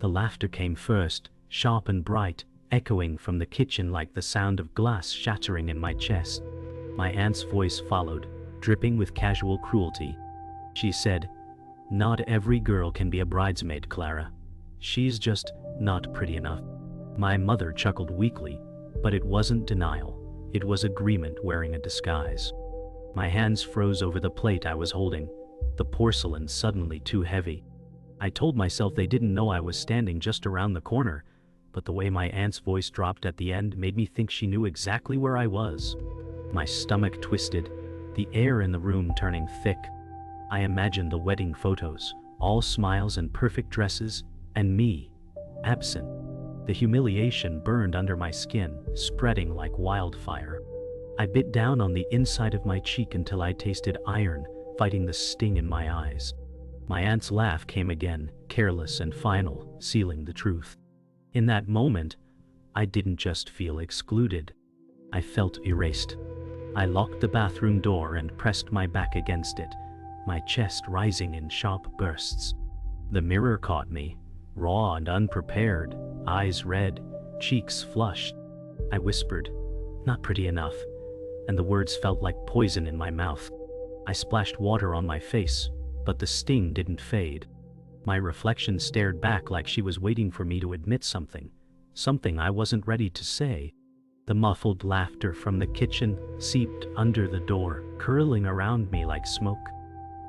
The laughter came first, sharp and bright, echoing from the kitchen like the sound of glass shattering in my chest. My aunt's voice followed, dripping with casual cruelty. She said, "Not every girl can be a bridesmaid, Clara. She's just not pretty enough." My mother chuckled weakly, but it wasn't denial. It was agreement wearing a disguise. My hands froze over the plate I was holding, the porcelain suddenly too heavy. I told myself they didn't know I was standing just around the corner, but the way my aunt's voice dropped at the end made me think she knew exactly where I was. My stomach twisted, the air in the room turning thick. I imagined the wedding photos, all smiles and perfect dresses, and me, absent. The humiliation burned under my skin, spreading like wildfire. I bit down on the inside of my cheek until I tasted iron, fighting the sting in my eyes. My aunt's laugh came again, careless and final, sealing the truth. In that moment, I didn't just feel excluded. I felt erased. I locked the bathroom door and pressed my back against it, my chest rising in sharp bursts. The mirror caught me, raw and unprepared, eyes red, cheeks flushed. I whispered, "Not pretty enough," and the words felt like poison in my mouth. I splashed water on my face, but the sting didn't fade. My reflection stared back like she was waiting for me to admit something I wasn't ready to say. The muffled laughter from the kitchen seeped under the door, curling around me like smoke.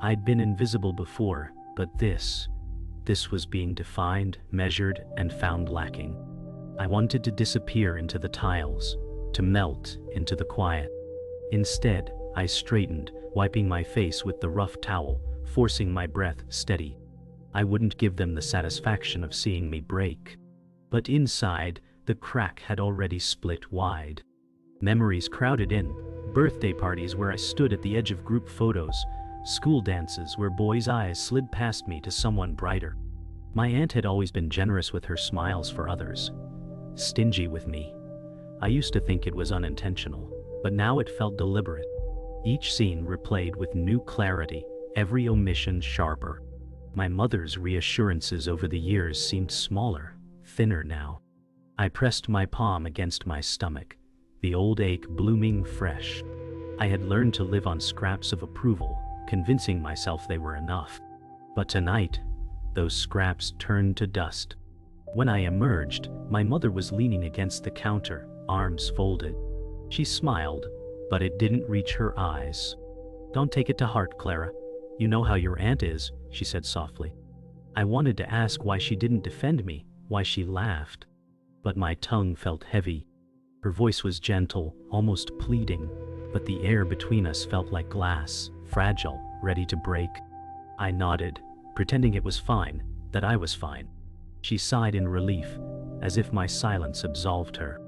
I'd been invisible before, but this was being defined, measured, and found lacking. I wanted to disappear into the tiles, to melt into the quiet. Instead, I straightened, wiping my face with the rough towel, forcing my breath steady. I wouldn't give them the satisfaction of seeing me break. But inside, the crack had already split wide. Memories crowded in, birthday parties where I stood at the edge of group photos, school dances where boys' eyes slid past me to someone brighter. My aunt had always been generous with her smiles for others, stingy with me. I used to think it was unintentional, but now it felt deliberate. Each scene replayed with new clarity, every omission sharper. My mother's reassurances over the years seemed smaller, thinner now. I pressed my palm against my stomach, the old ache blooming fresh. I had learned to live on scraps of approval, convincing myself they were enough. But tonight, those scraps turned to dust. When I emerged, my mother was leaning against the counter, arms folded. She smiled, but it didn't reach her eyes. "Don't take it to heart, Clara. You know how your aunt is," she said softly. I wanted to ask why she didn't defend me, why she laughed. But my tongue felt heavy. Her voice was gentle, almost pleading, but the air between us felt like glass, fragile, ready to break. I nodded, pretending it was fine, that I was fine. She sighed in relief, as if my silence absolved her.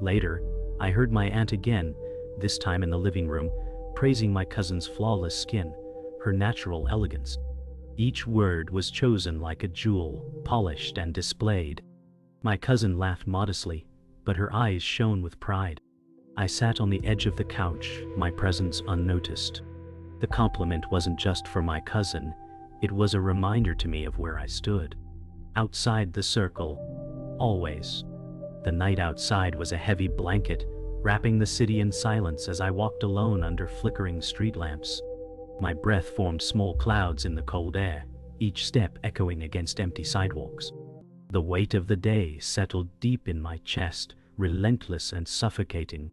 Later, I heard my aunt again, this time in the living room, praising my cousin's flawless skin, her natural elegance. Each word was chosen like a jewel, polished and displayed. My cousin laughed modestly, but her eyes shone with pride. I sat on the edge of the couch, my presence unnoticed. The compliment wasn't just for my cousin, it was a reminder to me of where I stood. Outside the circle, always. The night outside was a heavy blanket, wrapping the city in silence as I walked alone under flickering street lamps. My breath formed small clouds in the cold air, each step echoing against empty sidewalks. The weight of the day settled deep in my chest, relentless and suffocating.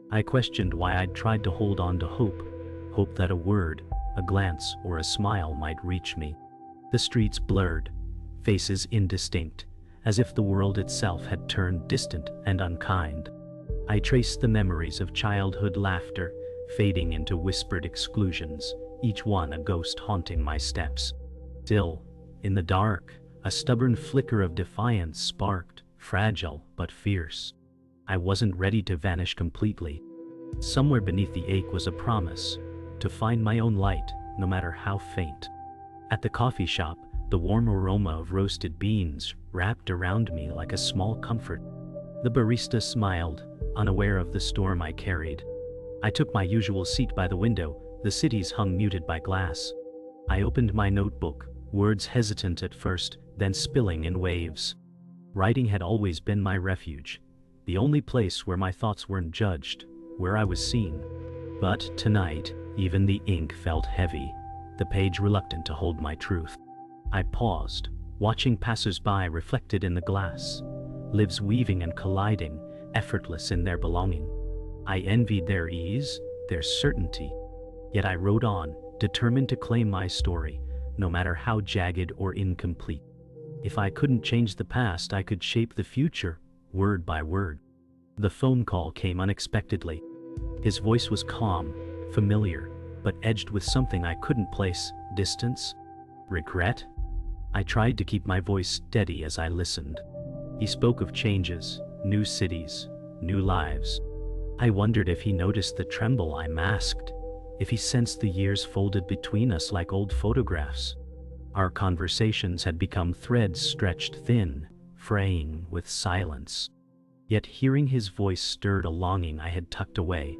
I questioned why I'd tried to hold on to hope that a word, a glance, or a smile might reach me. The streets blurred, faces indistinct, as if the world itself had turned distant and unkind. I traced the memories of childhood laughter, fading into whispered exclusions, each one a ghost haunting my steps. Still, in the dark, a stubborn flicker of defiance sparked, fragile but fierce. I wasn't ready to vanish completely. Somewhere beneath the ache was a promise, to find my own light, no matter how faint. At the coffee shop, the warm aroma of roasted beans wrapped around me like a small comfort. The barista smiled, unaware of the storm I carried. I took my usual seat by the window, the cities hung muted by glass. I opened my notebook, words hesitant at first, then spilling in waves. Writing had always been my refuge, the only place where my thoughts weren't judged, where I was seen. But tonight, even the ink felt heavy, the page reluctant to hold my truth. I paused, watching passers-by reflected in the glass, lives weaving and colliding, effortless in their belonging. I envied their ease, their certainty. Yet I wrote on, determined to claim my story, no matter how jagged or incomplete. If I couldn't change the past, I could shape the future, word by word. The phone call came unexpectedly. His voice was calm, familiar, but edged with something I couldn't place: distance? Regret? I tried to keep my voice steady as I listened. He spoke of changes, new cities, new lives. I wondered if he noticed the tremble I masked, if he sensed the years folded between us like old photographs. Our conversations had become threads stretched thin, fraying with silence. Yet hearing his voice stirred a longing I had tucked away.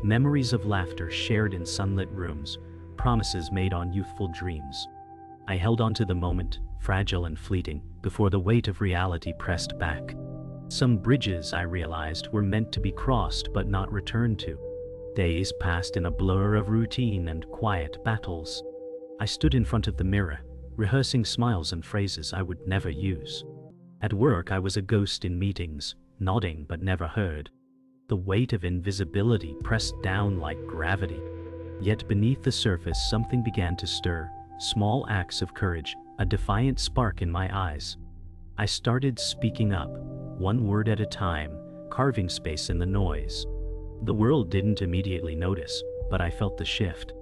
Memories of laughter shared in sunlit rooms, promises made on youthful dreams. I held on to the moment, fragile and fleeting, before the weight of reality pressed back. Some bridges, I realized, were meant to be crossed but not returned to. Days passed in a blur of routine and quiet battles. I stood in front of the mirror, rehearsing smiles and phrases I would never use. At work, I was a ghost in meetings, nodding but never heard. The weight of invisibility pressed down like gravity. Yet beneath the surface, something began to stir, small acts of courage, a defiant spark in my eyes. I started speaking up, one word at a time, carving space in the noise. The world didn't immediately notice, but I felt the shift.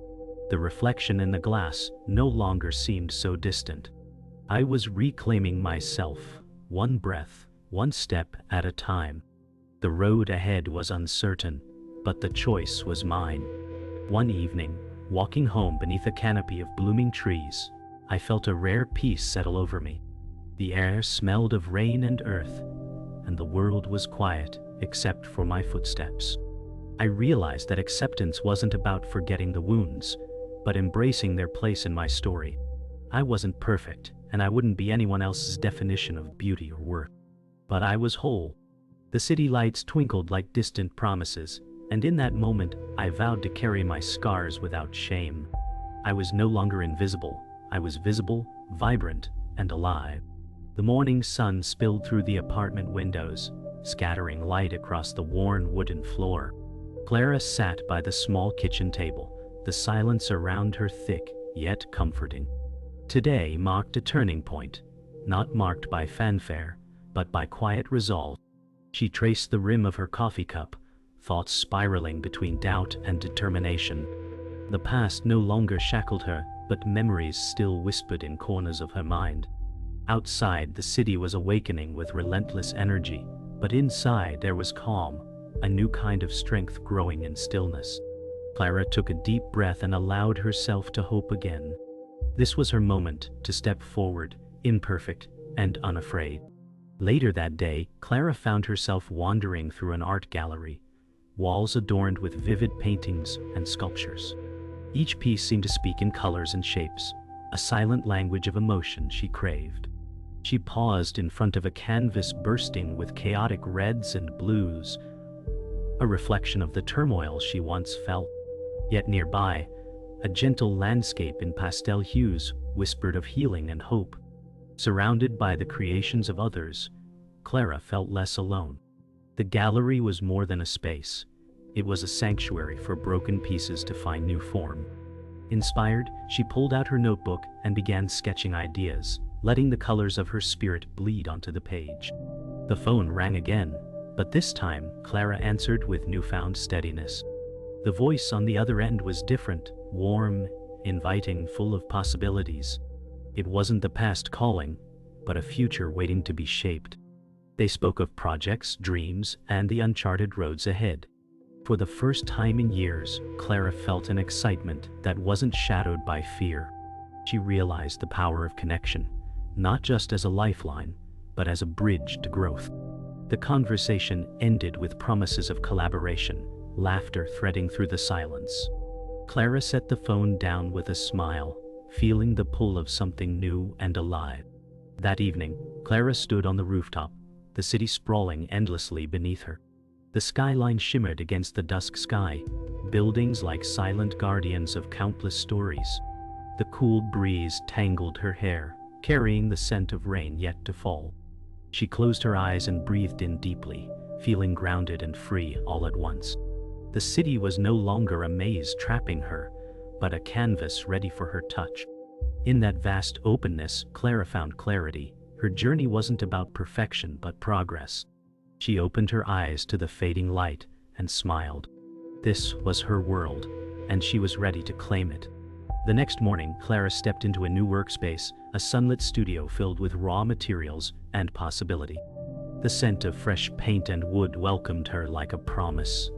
The reflection in the glass no longer seemed so distant. I was reclaiming myself, one breath, one step at a time. The road ahead was uncertain, but the choice was mine. One evening, walking home beneath a canopy of blooming trees, I felt a rare peace settle over me. The air smelled of rain and earth, and the world was quiet except for my footsteps. I realized that acceptance wasn't about forgetting the wounds, but embracing their place in my story. I wasn't perfect, and I wouldn't be anyone else's definition of beauty or worth. But I was whole. The city lights twinkled like distant promises, and in that moment, I vowed to carry my scars without shame. I was no longer invisible. I was visible, vibrant, and alive. The morning sun spilled through the apartment windows, scattering light across the worn wooden floor. Clara sat by the small kitchen table, the silence around her thick, yet comforting. Today marked a turning point, not marked by fanfare, but by quiet resolve. She traced the rim of her coffee cup, thoughts spiraling between doubt and determination. The past no longer shackled her, but memories still whispered in corners of her mind. Outside, the city was awakening with relentless energy, but inside there was calm, a new kind of strength growing in stillness. Clara took a deep breath and allowed herself to hope again. This was her moment to step forward, imperfect and unafraid. Later that day, Clara found herself wandering through an art gallery, walls adorned with vivid paintings and sculptures. Each piece seemed to speak in colors and shapes, a silent language of emotion she craved. She paused in front of a canvas bursting with chaotic reds and blues, a reflection of the turmoil she once felt. Yet nearby, a gentle landscape in pastel hues whispered of healing and hope. Surrounded by the creations of others, Clara felt less alone. The gallery was more than a space. It was a sanctuary for broken pieces to find new form. Inspired, she pulled out her notebook and began sketching ideas, letting the colors of her spirit bleed onto the page. The phone rang again, but this time Clara answered with newfound steadiness. The voice on the other end was different, warm, inviting, full of possibilities. It wasn't the past calling, but a future waiting to be shaped. They spoke of projects, dreams, and the uncharted roads ahead. For the first time in years, Clara felt an excitement that wasn't shadowed by fear. She realized the power of connection, not just as a lifeline, but as a bridge to growth. The conversation ended with promises of collaboration, laughter threading through the silence. Clara set the phone down with a smile, feeling the pull of something new and alive. That evening, Clara stood on the rooftop, the city sprawling endlessly beneath her. The skyline shimmered against the dusk sky, buildings like silent guardians of countless stories. The cool breeze tangled her hair, carrying the scent of rain yet to fall. She closed her eyes and breathed in deeply, feeling grounded and free all at once. The city was no longer a maze trapping her, but a canvas ready for her touch. In that vast openness, Clara found clarity. Her journey wasn't about perfection but progress. She opened her eyes to the fading light and smiled. This was her world, and she was ready to claim it. The next morning, Clara stepped into a new workspace, a sunlit studio filled with raw materials and possibility. The scent of fresh paint and wood welcomed her like a promise.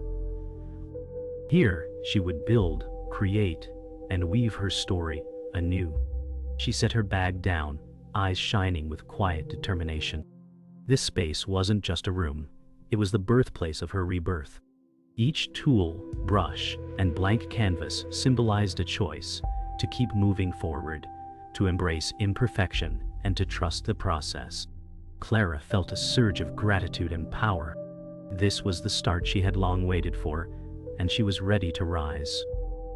Here, she would build, create, and weave her story anew. She set her bag down, eyes shining with quiet determination. This space wasn't just a room, it was the birthplace of her rebirth. Each tool, brush, and blank canvas symbolized a choice to keep moving forward, to embrace imperfection, and to trust the process. Clara felt a surge of gratitude and power. This was the start she had long waited for, and she was ready to rise.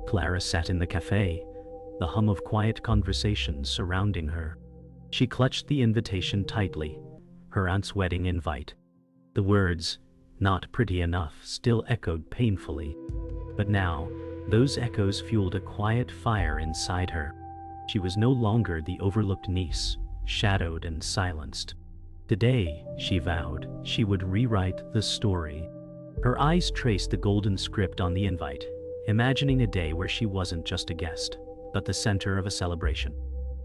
Clara sat in the cafe, the hum of quiet conversations surrounding her. She clutched the invitation tightly, her aunt's wedding invite. The words, "not pretty enough," still echoed painfully. But now, those echoes fueled a quiet fire inside her. She was no longer the overlooked niece, shadowed and silenced. Today, she vowed, she would rewrite the story. Her eyes traced the golden script on the invite, imagining a day where she wasn't just a guest, but the center of a celebration.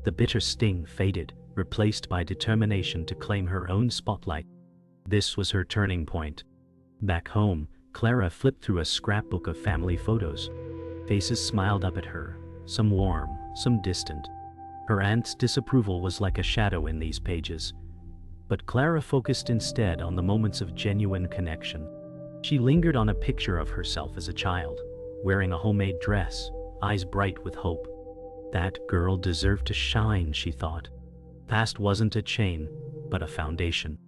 The bitter sting faded, replaced by determination to claim her own spotlight. This was her turning point. Back home, Clara flipped through a scrapbook of family photos. Faces smiled up at her, some warm, some distant. Her aunt's disapproval was like a shadow in these pages. But Clara focused instead on the moments of genuine connection. She lingered on a picture of herself as a child, wearing a homemade dress, eyes bright with hope. That girl deserved to shine, she thought. Past wasn't a chain, but a foundation.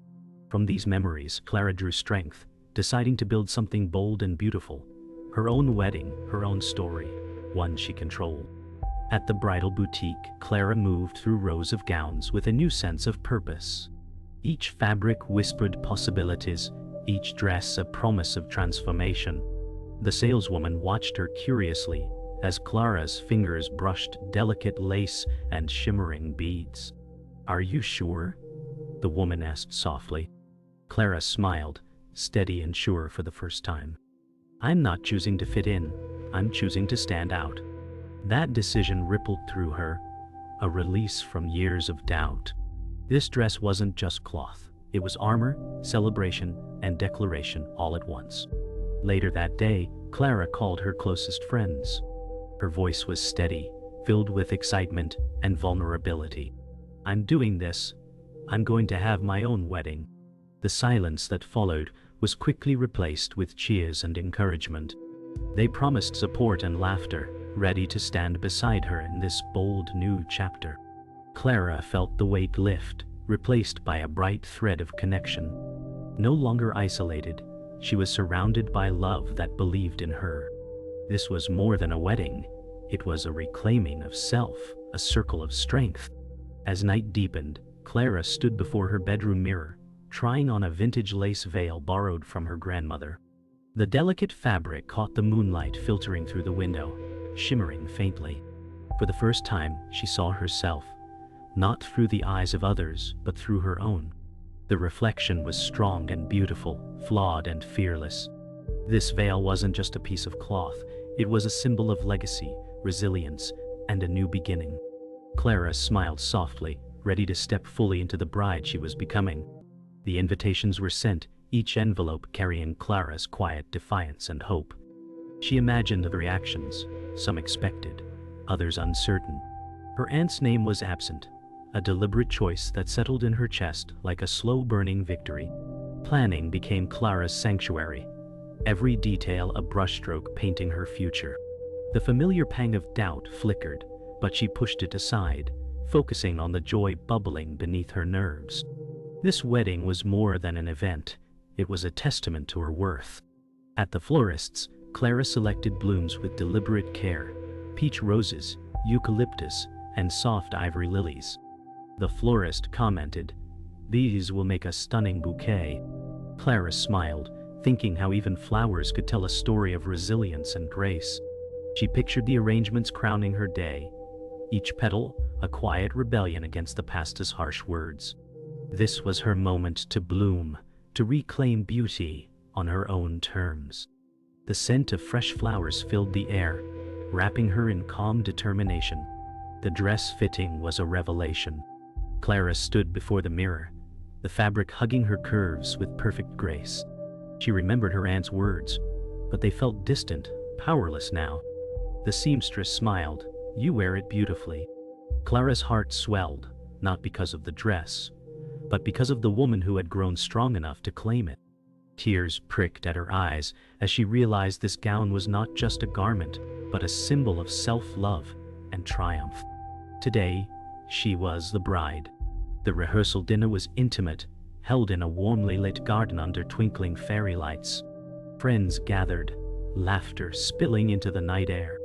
From these memories, Clara drew strength, deciding to build something bold and beautiful. Her own wedding, her own story, one she controlled. At the bridal boutique, Clara moved through rows of gowns with a new sense of purpose. Each fabric whispered possibilities, each dress a promise of transformation. The saleswoman watched her curiously as Clara's fingers brushed delicate lace and shimmering beads. "Are you sure?" the woman asked softly. Clara smiled, steady and sure for the first time. "I'm not choosing to fit in, I'm choosing to stand out." That decision rippled through her, a release from years of doubt. This dress wasn't just cloth, it was armor, celebration, and declaration all at once. Later that day, Clara called her closest friends. Her voice was steady, filled with excitement and vulnerability. "I'm doing this. I'm going to have my own wedding." The silence that followed was quickly replaced with cheers and encouragement. They promised support and laughter, ready to stand beside her in this bold new chapter. Clara felt the weight lift, replaced by a bright thread of connection. No longer isolated, she was surrounded by love that believed in her. This was more than a wedding. It was a reclaiming of self, a circle of strength. As night deepened, Clara stood before her bedroom mirror, trying on a vintage lace veil borrowed from her grandmother. The delicate fabric caught the moonlight filtering through the window, shimmering faintly. For the first time, she saw herself, not through the eyes of others, but through her own. The reflection was strong and beautiful, flawed and fearless. This veil wasn't just a piece of cloth, it was a symbol of legacy, resilience, and a new beginning. Clara smiled softly, ready to step fully into the bride she was becoming. The invitations were sent, each envelope carrying Clara's quiet defiance and hope. She imagined the reactions, some expected, others uncertain. Her aunt's name was absent, a deliberate choice that settled in her chest like a slow-burning victory. Planning became Clara's sanctuary, every detail a brushstroke painting her future. The familiar pang of doubt flickered, but she pushed it aside, focusing on the joy bubbling beneath her nerves. This wedding was more than an event, it was a testament to her worth. At the florist's, Clara selected blooms with deliberate care: peach roses, eucalyptus, and soft ivory lilies. The florist commented, "These will make a stunning bouquet." Clara smiled, thinking how even flowers could tell a story of resilience and grace. She pictured the arrangements crowning her day, each petal a quiet rebellion against the past's harsh words. This was her moment to bloom, to reclaim beauty on her own terms. The scent of fresh flowers filled the air, wrapping her in calm determination. The dress fitting was a revelation. Clara stood before the mirror, the fabric hugging her curves with perfect grace. She remembered her aunt's words, but they felt distant, powerless now. The seamstress smiled, "You wear it beautifully." Clara's heart swelled, not because of the dress, but because of the woman who had grown strong enough to claim it. Tears pricked at her eyes as she realized this gown was not just a garment, but a symbol of self-love and triumph. Today, she was the bride. The rehearsal dinner was intimate, held in a warmly lit garden under twinkling fairy lights. Friends gathered, laughter spilling into the night air.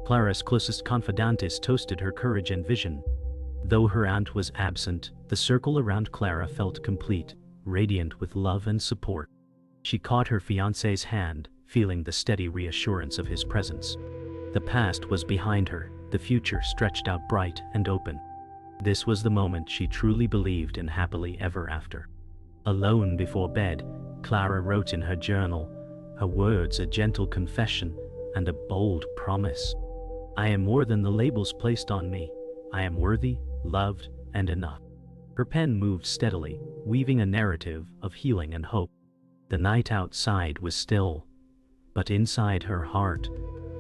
Clara's closest confidantes toasted her courage and vision. Though her aunt was absent, the circle around Clara felt complete, radiant with love and support. She caught her fiancé's hand, feeling the steady reassurance of his presence. The past was behind her, the future stretched out bright and open. This was the moment she truly believed in happily ever after. Alone before bed, Clara wrote in her journal, her words a gentle confession and a bold promise. "I am more than the labels placed on me. I am worthy, loved, and enough." Her pen moved steadily, weaving a narrative of healing and hope. The night outside was still, but inside her heart,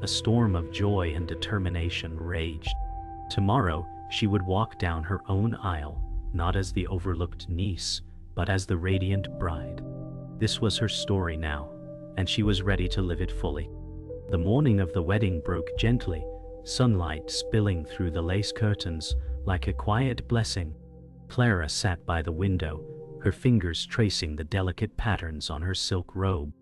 a storm of joy and determination raged. Tomorrow, she would walk down her own aisle, not as the overlooked niece, but as the radiant bride. This was her story now, and she was ready to live it fully. The morning of the wedding broke gently, sunlight spilling through the lace curtains like a quiet blessing. Clara sat by the window, her fingers tracing the delicate patterns on her silk robe.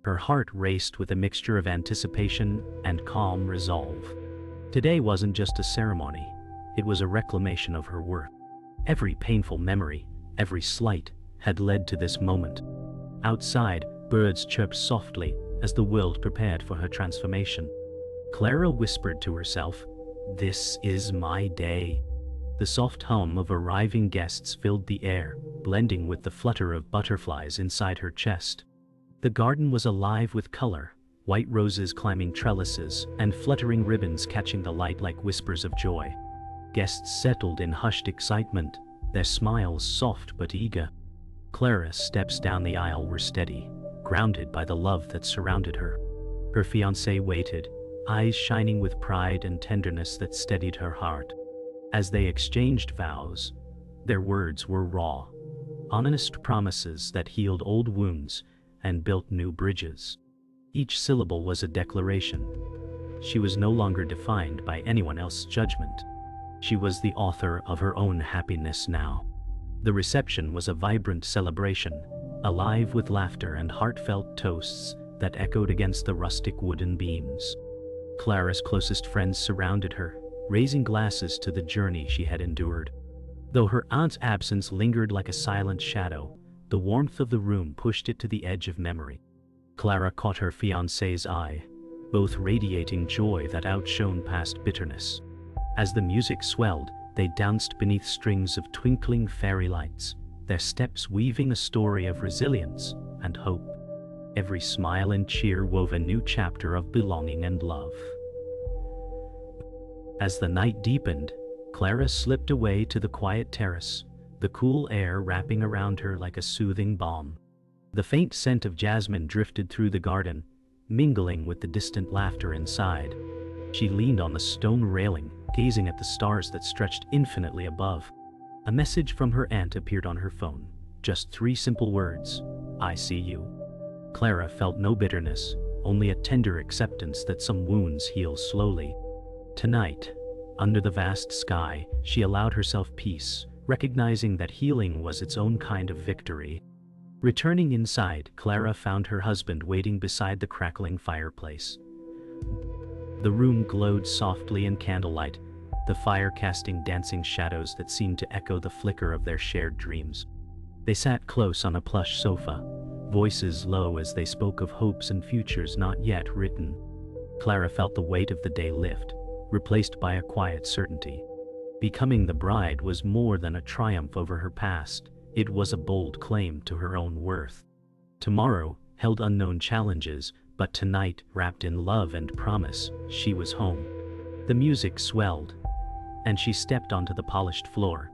Her heart raced with a mixture of anticipation and calm resolve. Today wasn't just a ceremony, it was a reclamation of her worth. Every painful memory, every slight, had led to this moment. Outside, birds chirped softly as the world prepared for her transformation. Clara whispered to herself, "This is my day." The soft hum of arriving guests filled the air, blending with the flutter of butterflies inside her chest. The garden was alive with color, white roses climbing trellises and fluttering ribbons catching the light like whispers of joy. Guests settled in hushed excitement, their smiles soft but eager. Clara's steps down the aisle were steady, grounded by the love that surrounded her. Her fiancé waited, eyes shining with pride and tenderness that steadied her heart. As they exchanged vows, their words were raw, honest promises that healed old wounds and built new bridges. Each syllable was a declaration. She was no longer defined by anyone else's judgment. She was the author of her own happiness now. The reception was a vibrant celebration, alive with laughter and heartfelt toasts that echoed against the rustic wooden beams. Clara's closest friends surrounded her, raising glasses to the journey she had endured. Though her aunt's absence lingered like a silent shadow, the warmth of the room pushed it to the edge of memory. Clara caught her fiancé's eye, both radiating joy that outshone past bitterness. As the music swelled, they danced beneath strings of twinkling fairy lights, their steps weaving a story of resilience and hope. Every smile and cheer wove a new chapter of belonging and love. As the night deepened, Clara slipped away to the quiet terrace, the cool air wrapping around her like a soothing balm. The faint scent of jasmine drifted through the garden, mingling with the distant laughter inside. She leaned on the stone railing, gazing at the stars that stretched infinitely above. A message from her aunt appeared on her phone, just 3 simple words, "I see you." Clara felt no bitterness, only a tender acceptance that some wounds heal slowly. Tonight, Under the vast sky, she allowed herself peace, recognizing that healing was its own kind of victory. Returning inside, Clara found her husband waiting beside the crackling fireplace. The room glowed softly in candlelight, the fire casting dancing shadows that seemed to echo the flicker of their shared dreams. They sat close on a plush sofa, voices low as they spoke of hopes and futures not yet written. Clara felt the weight of the day lift, replaced by a quiet certainty. Becoming the bride was more than a triumph over her past, it was a bold claim to her own worth. Tomorrow held unknown challenges, but tonight, wrapped in love and promise, she was home. The music swelled, and she stepped onto the polished floor,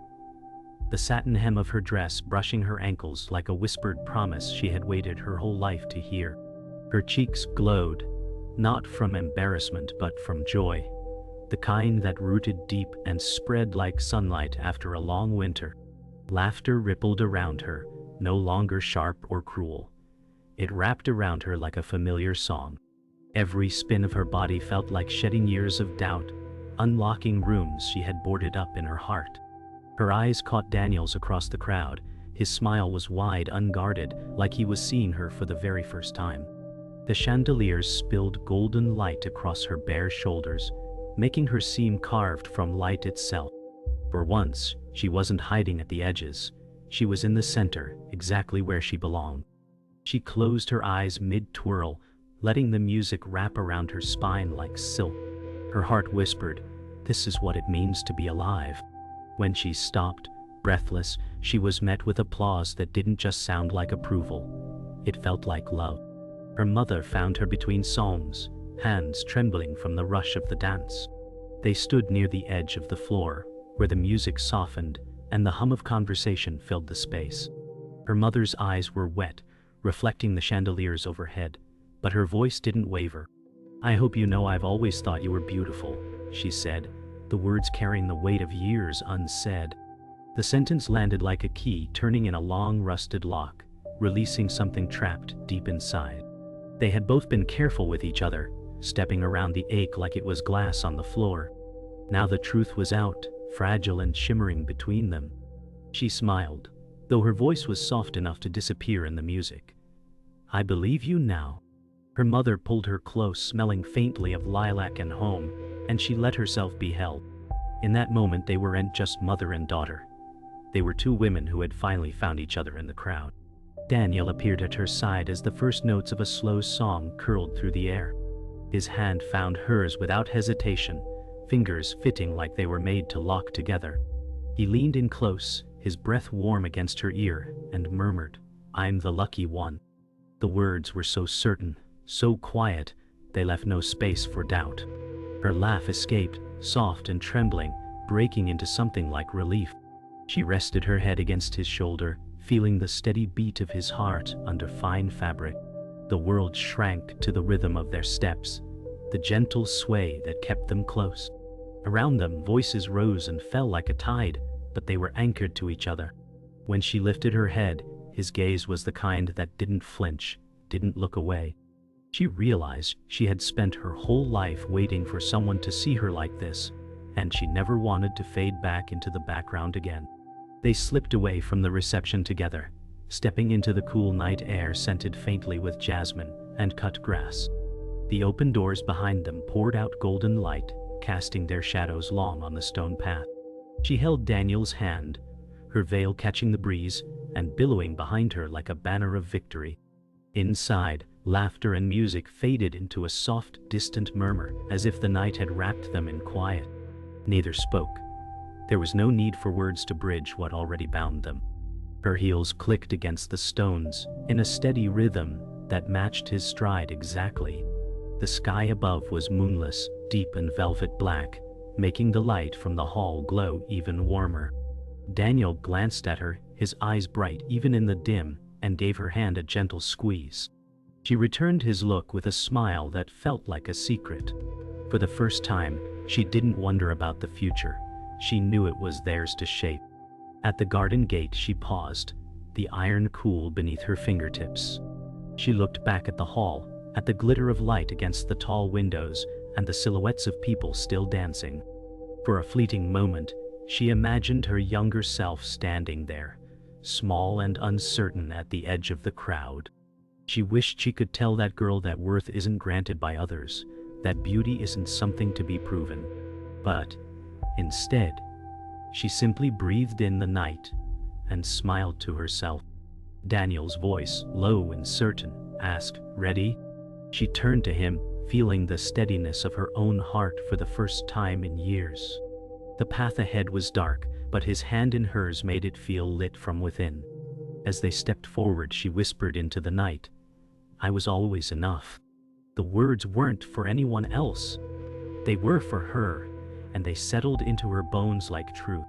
the satin hem of her dress brushing her ankles like a whispered promise she had waited her whole life to hear. Her cheeks glowed, not from embarrassment but from joy, the kind that rooted deep and spread like sunlight after a long winter. Laughter rippled around her, no longer sharp or cruel. It wrapped around her like a familiar song. Every spin of her body felt like shedding years of doubt, unlocking rooms she had boarded up in her heart. Her eyes caught Daniel's across the crowd. His smile was wide, unguarded, like he was seeing her for the very first time. The chandeliers spilled golden light across her bare shoulders, making her seem carved from light itself. For once, she wasn't hiding at the edges. She was in the center, exactly where she belonged. She closed her eyes mid-twirl, letting the music wrap around her spine like silk. Her heart whispered, "This is what it means to be alive." When she stopped, breathless, she was met with applause that didn't just sound like approval. It felt like love. Her mother found her between songs, hands trembling from the rush of the dance. They stood near the edge of the floor, where the music softened and the hum of conversation filled the space. Her mother's eyes were wet, reflecting the chandeliers overhead, but her voice didn't waver. "I hope you know I've always thought you were beautiful," she said, the words carrying the weight of years unsaid. The sentence landed like a key turning in a long rusted lock, releasing something trapped deep inside. They had both been careful with each other, stepping around the ache like it was glass on the floor. Now the truth was out, fragile and shimmering between them. She smiled, though her voice was soft enough to disappear in the music. "I believe you now." Her mother pulled her close, smelling faintly of lilac and home, and she let herself be held. In that moment they weren't just mother and daughter. They were two women who had finally found each other in the crowd. Daniel appeared at her side as the first notes of a slow song curled through the air. His hand found hers without hesitation, fingers fitting like they were made to lock together. He leaned in close, his breath warm against her ear, and murmured, "I'm the lucky one." The words were so certain, so quiet, they left no space for doubt. Her laugh escaped, soft and trembling, breaking into something like relief. She rested her head against his shoulder, feeling the steady beat of his heart under fine fabric. The world shrank to the rhythm of their steps, the gentle sway that kept them close. Around them, voices rose and fell like a tide, but they were anchored to each other. When she lifted her head, his gaze was the kind that didn't flinch, didn't look away. She realized she had spent her whole life waiting for someone to see her like this, and she never wanted to fade back into the background again. They slipped away from the reception together, stepping into the cool night air scented faintly with jasmine and cut grass. The open doors behind them poured out golden light, casting their shadows long on the stone path. She held Daniel's hand, her veil catching the breeze and billowing behind her like a banner of victory. Inside, laughter and music faded into a soft, distant murmur, as if the night had wrapped them in quiet. Neither spoke. There was no need for words to bridge what already bound them. Her heels clicked against the stones, in a steady rhythm that matched his stride exactly. The sky above was moonless, deep and velvet black, making the light from the hall glow even warmer. Daniel glanced at her, his eyes bright even in the dim, and gave her hand a gentle squeeze. She returned his look with a smile that felt like a secret. For the first time, she didn't wonder about the future. She knew it was theirs to shape. At the garden gate she paused, the iron cool beneath her fingertips. She looked back at the hall, at the glitter of light against the tall windows, and the silhouettes of people still dancing. For a fleeting moment, she imagined her younger self standing there, small and uncertain at the edge of the crowd. She wished she could tell that girl that worth isn't granted by others, that beauty isn't something to be proven. But, instead, she simply breathed in the night and smiled to herself. Daniel's voice, low and certain, asked, "Ready?" She turned to him, feeling the steadiness of her own heart for the first time in years. The path ahead was dark, but his hand in hers made it feel lit from within. As they stepped forward, she whispered into the night, "I was always enough." The words weren't for anyone else. They were for her, and they settled into her bones like truth.